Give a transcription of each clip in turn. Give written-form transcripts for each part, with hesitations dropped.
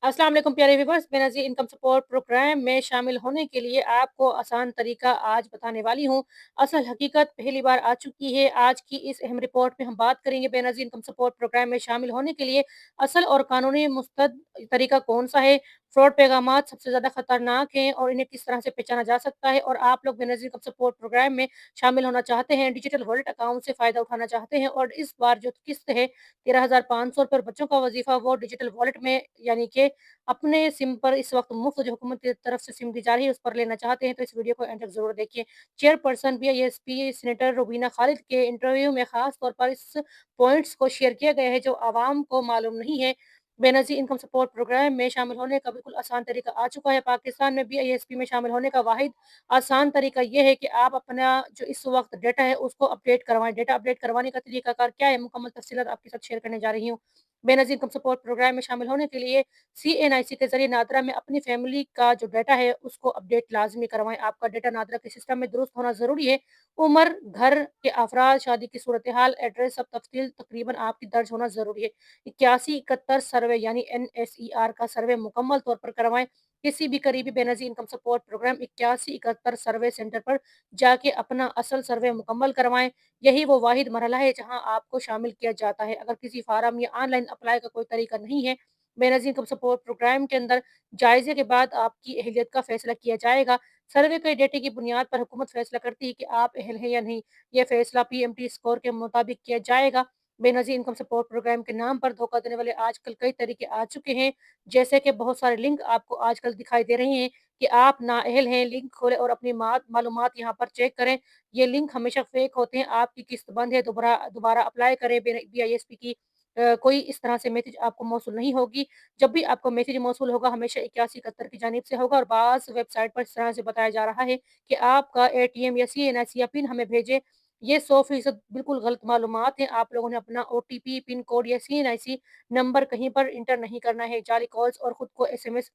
अस्सलाम वालेकुम प्यारे viewers, Benazir income support programme में शामिल होने के लिए आपको आसान तरीका आज बताने वाली हूँ। असल हकीकत पहली बार आ चुकी है। आज की इस अहम रिपोर्ट में हम बात करेंगे बेनज़ीर इनकम सपोर्ट प्रोग्राम में शामिल होने के लिए असल और कानूनी मुस्तद तरीका कौन-सा है? फ्रॉड पैगामात सबसे ज़्यादा खतरनाक हैं और इन्हें किस तरह से पहचाना जा सकता है? और आप लोग बेनज़ीर इनकम सपोर्ट प्रोग्राम में शामिल होना चाहते हैं, डिजिटल वॉलेट अकाउंट से फ़ायदा उठाना चाहते हैं और इस बार जो किस्त है 13,500 रुपए और बच्चों का वज़ीफ़ा वो डिजिटल वॉलेट में यानी कि अपने सिम पर इस वक्त मुफ्त जो हुकूमत की तरफ से सिम दी जा रही है, उस पर लेना चाहते हैं, तो इस वीडियो को एंड तक ज़रूर देखिए। Chairperson BISP senator Rubina Khalid के इंटरव्यू में ख़ास तौर पर इस पॉइंट्स को शेयर किया गया है, जो आवाम को मालूम नहीं है। बेनज़ीर इनकम सपोर्ट प्रोग्राम में शामिल होने का बिल्कुल आसान तरीका आ चुका है। पाकिस्तान में बीआईएसपी में शामिल होने का वाहिद आसान तरीका ये है कि आप अपना जो इस वक्त डेटा है, उसको अपडेट करवाएँ। डेटा अपडेट करवाने का तरीकाकार क्या है, मुकम्मल तफ़सीलात आपके साथ शेयर करने जा रही हूँ। बेनज़ीर इनकम सपोर्ट प्रोग्राम में शामिल होने के लिए सीएनआईसी के ज़रिए नादरा में अपनी फैमिली का जो डाटा है उसको अपडेट लाज़मी करवाएँ। आपका डाटा नादरा के सिस्टम में दुरुस्त होना ज़रूरी है। उम्र, घर के अफ़राद, शादी की सूरत-ए-हाल, एड्रेस सब तफ़सील तकरीबन आपकी दर्ज होना ज़रूरी है। 8171 सर्वे यानी एनएसईआर का सर्वे मुकम्मल तौर पर करवाएँ। किसी भी करीबी बेनज़ीर इनकम सपोर्ट प्रोग्राम 8171 सर्वे सेंटर पर जाके अपना असल सर्वे मुकम्मल करवाएँ। यही वो वाहिद मरहला है जहाँ आपको शामिल किया जाता है। अगर किसी फ़ार्म या ऑनलाइन अप्लाई का कोई तरीका नहीं है, बेनज़ीर इनकम सपोर्ट प्रोग्राम के अंदर जायज़े के बाद आपकी अहलियत का फ़ैसला किया जाएगा। सर्वे के डेटे की बुनियाद पर हुकूमत फ़ैसला करती है कि आप अहल हैं या नहीं। ये फ़ैसला पीएमटी स्कोर के मुताबिक किया जाएगा। बेनज़ीर इनकम सपोर्ट प्रोग्राम के नाम पर धोखा देने वाले आजकल कई तरीके आ चुके हैं, जैसे कि बहुत सारे लिंक आपको आजकल दिखाई दे रहे हैं कि आप नाअहल हैं, लिंक खोलें और अपनी मालूमात यहाँ पर चेक करें। ये लिंक हमेशा फ़ेक होते हैं, आपकी किस्त बंद है, दोबारा दोबारा अप्लाई करें बीआईएसपी की कोई इस तरह से मैसेज आपको मौसूल नहीं होगी। जब भी आपको मैसेज मौसूल होगा हमेशा 8171 की जानिब से होगा और बाज़ वेबसाइट पर इस तरह से बताया जा रहा है कि आपका एटीएम या सीएनआईसी या पिन हमें भेजें। ये 100% बिल्कुल गलत मालूमात हैं। आप लोगों ने अपना ओटीपी, पिन कोड या सीएनआईसी नंबर कहीं पर एंटर नहीं करना है। जाली कॉल्स और खुद को एसएमएस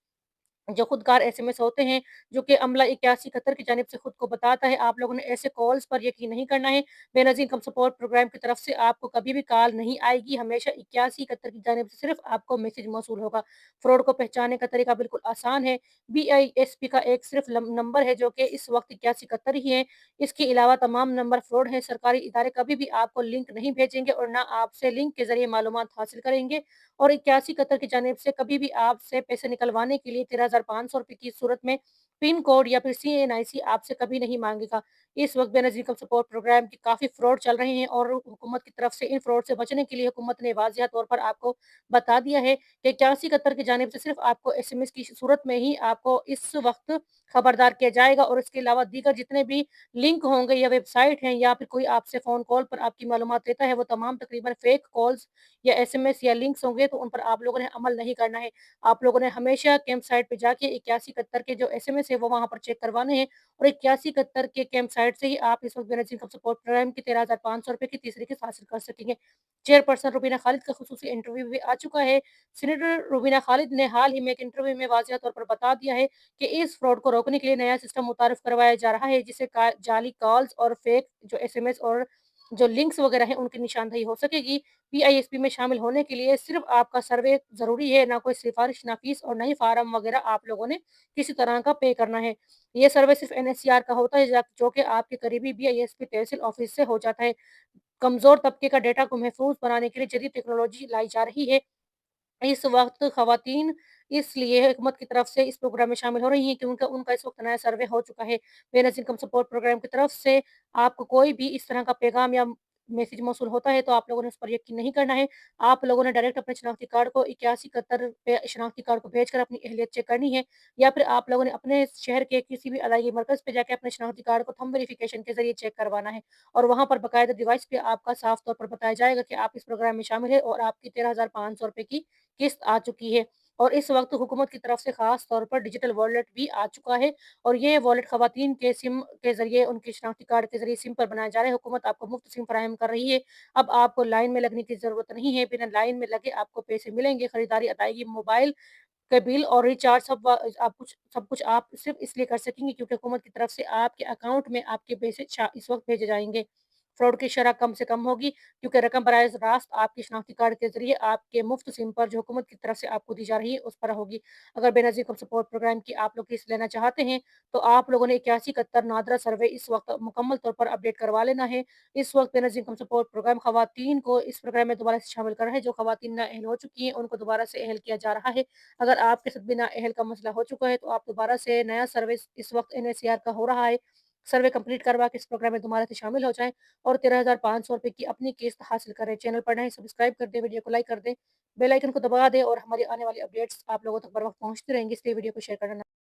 जो खुदकार एसएमएस होते हैं, जो कि अमला 8171 की जानिब से खुद को बताता है, आप लोगों ने ऐसे कॉल्स पर यकीन नहीं करना है। बेनज़ीर इनकम सपोर्ट प्रोग्राम की तरफ से आपको कभी भी कॉल नहीं आएगी, हमेशा 8171 की जानिब से सिर्फ़ आपको मैसेज मौसूल होगा। फ्रॉड को पहचानने का तरीका बिल्कुल आसान है। बीआईएसपी का एक सिर्फ़ नंबर है, जो कि इस वक्त 8171 ही है। इसके अलावा तमाम नंबर फ्रॉड हैं। सरकारी इदारे कभी भी आपको लिंक नहीं भेजेंगे और ना आपसे लिंक के ज़रिए मालूमात हासिल करेंगे और 8171 की जानिब से कभी भी आपसे पैसे निकलवाने के लिए 13,500 रुपए की सूरत में पिन कोड या फिर सीएनआईसी आपसे कभी नहीं माँगेगा। इस वक़्त बेनज़ीर इनकम सपोर्ट प्रोग्राम के काफ़ी फ्रॉड चल रहे हैं और हुकूमत की तरफ से इन फ्रॉड से बचने के लिए हुकूमत ने वाज़िया तौर पर आपको बता दिया है कि 8171 की जानिब से सिर्फ़ आपको एसएमएस की सूरत में ही आपको इस वक़्त खबरदार किया जाएगा और इसके अलावा दीगर जितने भी लिंक होंगे या वेबसाइट हैं या फिर कोई आपसे फ़ोन कॉल पर आपकी मालूमात लेता है, वो तमाम तकरीबन फ़ेक कॉल्स या एसएमएस या लिंक्स होंगे, तो उन पर आप लोगों ने अमल नहीं करना है। आप लोगों ने हमेशा कैंप साइट पे जाके 8171 के जो एसएमएस है वो वहाँ पर चेक करवाने हैं और 8171 के कैंप साइट से ही आप इस वक़्त बेनज़ीर इनकम सपोर्ट प्रोग्राम की 13,500 रुपए की तीसरी किस्त हासिल कर सकेंगे। चेयरपर्सन रूबीना खालिद का खुसूसी इंटरव्यू भी आ चुका है। सीनेटर रूबीना खालिद ने हाल ही में एक इंटरव्यू में वाज़िया तौर पर बता दिया है कि इस फ्रॉड को रोकने के लिए नया सिस्टम मुतारिफ करवाया जा रहा है, जिससे का जाली कॉल्स और फेक जो एसएमएस और जो लिंक्स वगैरह हैं, उनकी निशानदेही हो सकेगी। पीआईएसपी में शामिल होने के लिए सिर्फ आपका सर्वे ज़रूरी है, ना कोई सिफ़ारिश, ना फ़ीस और ना ही फ़ार्म वगैरह आप लोगों ने किसी तरह का पे करना है। ये सर्वे सिर्फ एनएचसीआर का होता है जो कि आपके करीबी बीआईएसपी तहसील ऑफ़िस से हो जाता है। कमज़ोर तबके का डेटा को महफूज़ बनाने के लिए जदीद टेक्नोलॉजी लाई जा रही है। इस वक़्त ख़वातीन इसलिए हुकूमत की तरफ से इस प्रोग्राम में शामिल हो रही हैं क्योंकि उनका इस वक़्त नया सर्वे हो चुका है। पेरेंट्स इनकम सपोर्ट प्रोग्राम की तरफ से आपको कोई भी इस तरह का पैगाम या मैसेज मौसूल होता है, तो आप लोगों ने उस पर यकीन नहीं करना है। आप लोगों ने डायरेक्ट अपने शनाख्ती कार्ड को 8171 पे शनाख्ती कार्ड को भेजकर अपनी अहलियत चेक करनी है या फिर आप लोगों ने अपने शहर के किसी भी अदायगी मरकज़ पे जाके अपने शनाख्ती कार्ड को थंब वेरिफिकेशन के ज़रिए चेक करवाना है और वहाँ पर बाकायदा डिवाइस पे आपका साफ़ तौर पर बताया जाएगा कि आप इस प्रोग्राम में शामिल हैं और आपकी 13,500 रुपए की किस्त आ चुकी है और इस वक्त हुकूमत की तरफ से खास तौर पर डिजिटल वॉलेट भी आ चुका है और ये वॉलेट खवातीन के सिम के जरिए उनके शनाख्ती कार्ड के जरिए सिम पर बनाया जा रहा है। हुकूमत आपको मुफ्त सिम फराहम कर रही है। अब आपको लाइन में लगने की जरूरत नहीं है। बिना लाइन में लगे आपको पैसे मिलेंगे। खरीदारी, अदायगी, मोबाइल के बिल और रिचार्ज सब कुछ आप सिर्फ इसलिए कर सकेंगे क्योंकि हुकूमत की तरफ से आपके अकाउंट में आपके पैसे इस वक्त भेजे जाएंगे। फ्रॉड की शरह कम से कम होगी, क्योंकि रकम बराह रास्त आपके शनाख्ती कार्ड के ज़रिए आपके मुफ्त सिम पर जो हुकूमत की तरफ से आपको दी जा रही है, उस पर होगी। अगर बेनज़ीर कम सपोर्ट प्रोग्राम की आप लोग हिस्सा लेना चाहते हैं, तो आप लोगों ने 8171 नादरा सर्वे इस वक़्त मुकम्मल तौर पर अपडेट करवा लेना है। इस वक़्त बेनज़ीर कम सपोर्ट प्रोग्राम ख़वातीन को इस प्रोग्राम में दोबारा से शामिल कर रहा है। जो ख़वातीन नाअहल हो चुकी हैं, उनको दोबारा से अहल किया जा रहा है। अगर आपके साथ भी नाअहल का मसला हो चुका है, तो आप दोबारा से नया सर्वे इस वक़्त एनएचसीआर का हो रहा है। सर्वे कंप्लीट करवा के इस प्रोग्राम में दोबारा से शामिल हो जाएँ और 13,500 रुपए की अपनी किस्त हासिल करें। चैनल पर नए हैं, सब्सक्राइब कर दें, वीडियो को लाइक कर दें, बेल आइकन को दबा दें और हमारी आने वाली अपडेट्स आप लोगों तक बर वक़्त पहुँचती रहेंगी, इसलिए वीडियो को शेयर करना